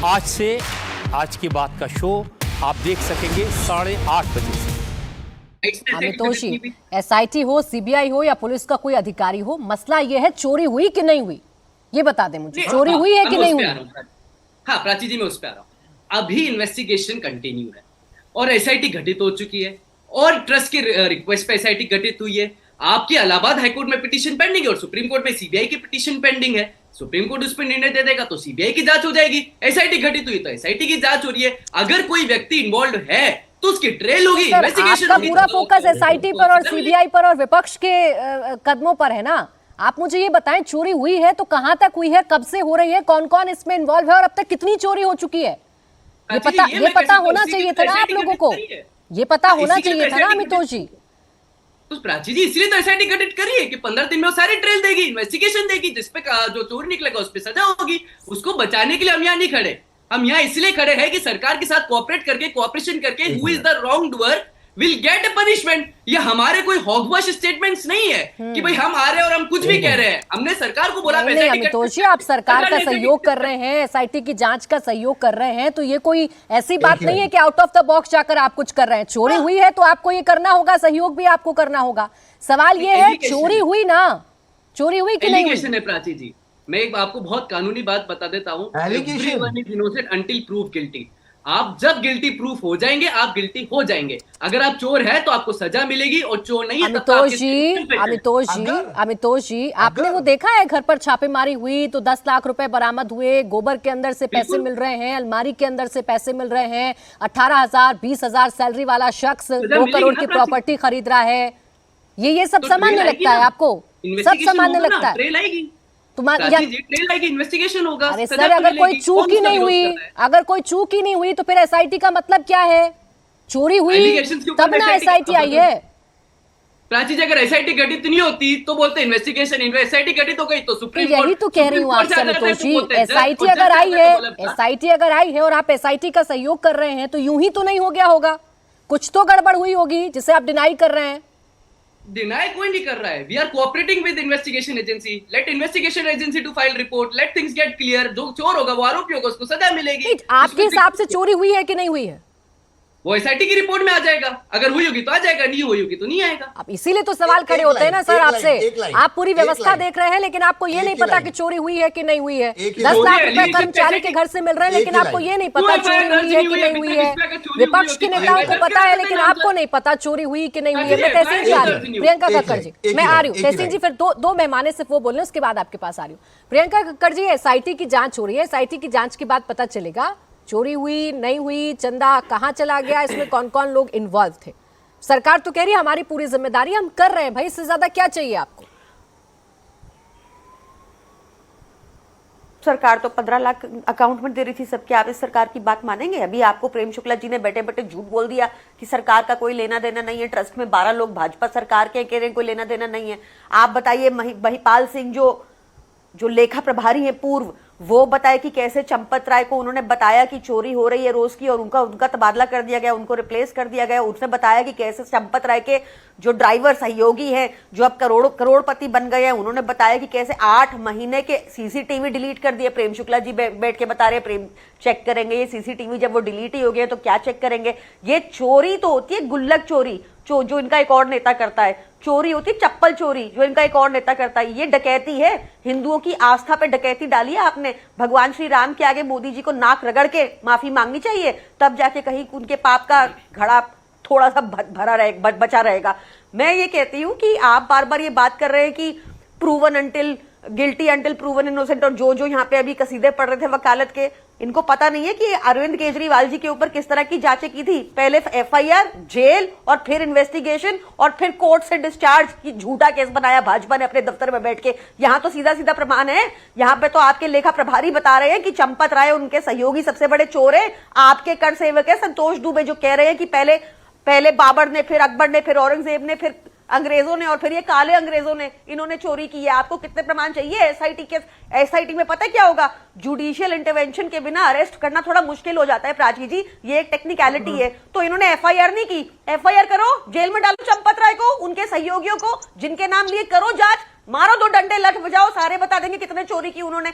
आज से आज की बात का शो आप देख सकेंगे 8:30 बजे से। अमितोषजी, एसआईटी हो, सीबीआई हो या पुलिस का कोई अधिकारी हो, मसला ये है चोरी हुई कि नहीं हुई, ये बता दें मुझे। चोरी हुई है कि नहीं हुई? हाँ प्राची जी, मैं उस पे आ रहा हूँ। अभी इन्वेस्टिगेशन कंटिन्यू है और एसआईटी घटित हो चुकी है और ट्रस्ट की रिक्वेस्ट पे एसआईटी घटित हुई है। आपकी इलाहाबाद हाईकोर्ट में पिटीशन पेंडिंग है और सुप्रीम कोर्ट में सीबीआई की पिटीशन पेंडिंग है। सुप्रीम कोर्ट उस पर निर्णय दे देगा तो सीबीआई की जांच हो जाएगी। एसआईटी घटित हुई तो एसआईटी की जांच हो रही है। अगर कोई व्यक्ति इन्वॉल्व है तो उसकी ट्रेल होगी, इन्वेस्टिगेशन होगी। पूरा फोकस एसआईटी पर और सीबीआई पर और विपक्ष के कदमों पर है ना। आप मुझे ये बताएं, चोरी हुई है तो कहां तक हुई है, कब से हो रही है, कौन कौन इसमें इन्वॉल्व है और अब तक कितनी चोरी हो चुकी है? ये पता होना चाहिए था ना आप लोगों को, ये पता होना चाहिए था ना अमितोष जी। तो प्राची जी इसलिए तो एसआईटी गठित करी है कि 15 दिन में वो सारी ट्रेल देगी, इन्वेस्टिगेशन देगी, जिसपे जो चोर निकलेगा उस पर सजा होगी। उसको बचाने के लिए हम यहाँ नहीं खड़े, हम यहाँ इसलिए खड़े हैं कि सरकार के साथ कोऑपरेट करके, कोऑपरेशन करके who is the wrong doer will get A punishment. ये हमारे कोई हॉगवॉश स्टेटमेंट्स नहीं है कि भाई हम आ रहे हैं और हम कुछ भी कह रहे हैं। हमने सरकार को बोला नहीं अमितोष जी, आप सरकार का सहयोग कर रहे हैं, एसआईटी की जांच का सहयोग कर रहे हैं, तो ये कोई ऐसी बात नहीं है कि आउट ऑफ द बॉक्स जाकर आप कुछ कर रहे हैं। चोरी हुई है तो आपको ये करना होगा, सहयोग भी आपको करना होगा। सवाल ये है, चोरी हुई ना, चोरी हुई कि नहीं हुई? प्राची जी, मैं एक आपको बहुत कानूनी बात बता देता हूँ, everyone is innocent until prove guilty. आप जब गिल्टी प्रूफ हो जाएंगे आप गिल्टी हो जाएंगे। अगर आप चोर है तो आपको सजा मिलेगी और चोर नहीं है अमितोष जी, आपने वो देखा है घर पर छापेमारी हुई तो 10 लाख रुपए बरामद हुए, गोबर के अंदर से पैसे मिल रहे हैं, अलमारी के अंदर से पैसे मिल रहे हैं, 18,000 20,000 सैलरी वाला शख्स 2 करोड़ की प्रॉपर्टी खरीद रहा है। ये सब सामान्य लगता है आपको? सब सामान्य लगता है? इन्वेस्टिगेशन होगा। अरे सर, अगर कोई चूक ही नहीं हुई, अगर कोई चूक ही नहीं हुई तो फिर एसआईटी का मतलब क्या है? चोरी हुई तब ना एसआईटी आई है। प्राची जी, अगर एसआईटी गठित नहीं होती तो बोलते इन्वेस्टिगेशन, एसआईटी गठित हो गई तो सुप्रीम कोर्ट। यही तो कह रही हूँ आपसे अमितोष जी, एसआईटी अगर आई है, एसआईटी अगर आई है और आप एसआईटी का सहयोग कर रहे हैं तो यूं ही तो नहीं हो गया होगा, कुछ तो गड़बड़ हुई होगी जिसे आप डिनाई कर रहे हैं। डिनाई कोई नहीं कर रहा है। We are cooperating with investigation agency. Let investigation agency to file report, let things get clear. जो चोर होगा वो आरोपी होगा, उसको सजा मिलेगी। आपके हिसाब से चोरी हुई है कि नहीं हुई है? वो एसआईटी की रिपोर्ट में आ जाएगा। अगर हुई होगी तो आ जाएगा, नहीं हुई होगी तो नहीं आएगा। अब इसीलिए तो सवाल खड़े होते हैं ना सर आपसे। आप पूरी व्यवस्था देख रहे हैं लेकिन आपको ये नहीं पता कि चोरी हुई है कि नहीं हुई है। 10 लाख रुपए कर्मचारी के घर से मिल रहे हैं लेकिन आपको ये नहीं पता चोरी हुई है कि नहीं हुई है। विपक्ष के नेताओं को पता है लेकिन आपको नहीं पता चोरी हुई कि नहीं हुई है। मैं तहसीन जी आ रही हूँ, प्रियंका कक्कड़ जी मैं आ रही हूँ। तहसीन जी फिर दो मेहमाने सिर्फ वो बोल रहे हैं, उसके बाद आपके पास आ रही हूँ। प्रियंका कक्कड़ जी, एसआईटी की जांच हो रही है, एसआईटी की जांच के बाद पता चलेगा चोरी हुई नहीं हुई, चंदा कहां चला गया, इसमें कौन कौन लोग इन्वॉल्व थे। सरकार तो कह रही है हमारी पूरी जिम्मेदारी हम कर रहे हैं। भाई इससे ज्यादा क्या चाहिए आपको? सरकार तो 15 लाख अकाउंट में दे रही थी सबके। आप इस सरकार की बात मानेंगे? अभी आपको प्रेम शुक्ला जी ने बैठे बैठे झूठ बोल दिया कि सरकार का कोई लेना देना नहीं है। ट्रस्ट में 12 लोग भाजपा सरकार के कह रहे हैं कोई लेना देना नहीं है। आप बताइए, महिपाल सिंह जो लेखा प्रभारी है पूर्व, वो बताए कि कैसे चंपत राय को उन्होंने बताया कि चोरी हो रही है रोज की और उनका तबादला कर दिया गया, उनको रिप्लेस कर दिया गया। उसने बताया कि कैसे चंपत राय के जो ड्राइवर सहयोगी हैं जो अब करोड़पति बन गए हैं, उन्होंने बताया कि कैसे 8 महीने के सीसीटीवी डिलीट कर दिए। प्रेम शुक्ला जी बैठ के बता रहे हैं प्रेम चेक करेंगे ये सीसीटीवी, जब वो डिलीट ही हो गए तो क्या चेक करेंगे। ये चोरी तो होती है गुल्लक चोरी जो इनका एक और नेता करता है, चोरी होती है चप्पल चोरी जो इनका एक और नेता करता है। ये डकैती है, हिंदुओं की आस्था पे डकैती डाली है आपने। भगवान श्री राम के आगे मोदी जी को नाक रगड़ के माफी मांगनी चाहिए, तब जाके कहीं उनके पाप का घड़ा थोड़ा सा बचा रहेगा। मैं ये कहती हूँ कि आप बार बार ये बात कर रहे हैं कि proven until guilty until proven innocent, और जो यहाँ पे अभी कसीदे पढ़ रहे थे वकालत के, इनको पता नहीं है कि अरविंद केजरीवाल जी के ऊपर किस तरह की जांचें की थी। पहले एफआईआर, जेल और फिर इन्वेस्टिगेशन और फिर कोर्ट से डिस्चार्ज की झूठा केस बनाया भाजपा ने अपने दफ्तर में बैठ के। यहाँ तो सीधा सीधा प्रमाण है। यहाँ पे तो आपके लेखा प्रभारी बता रहे हैं कि चंपत राय उनके सहयोगी सबसे बड़े चोर है। आपके कर सेवक है संतोष दुबे जो कह रहे हैं कि पहले बाबर ने, फिर अकबर ने, फिर औरंगजेब ने, फिर अंग्रेजों ने और फिर ये काले अंग्रेजों ने इन्होंने चोरी की है। आपको कितने प्रमाण चाहिए? एसआईटी में पता है क्या होगा? जुडिशियल इंटरवेंशन के बिना अरेस्ट करना थोड़ा मुश्किल हो जाता है प्राची जी, ये एक टेक्निकलिटी है। तो इन्होंने एफआईआर नहीं की। एफआईआर करो, जेल में डालो चंपत राय को, उनके सहयोगियों को जिनके नाम लिए, करो जांच, मारो 2 डंडे, लठ बजाओ, सारे बता देंगे कितने चोरी की उन्होंने।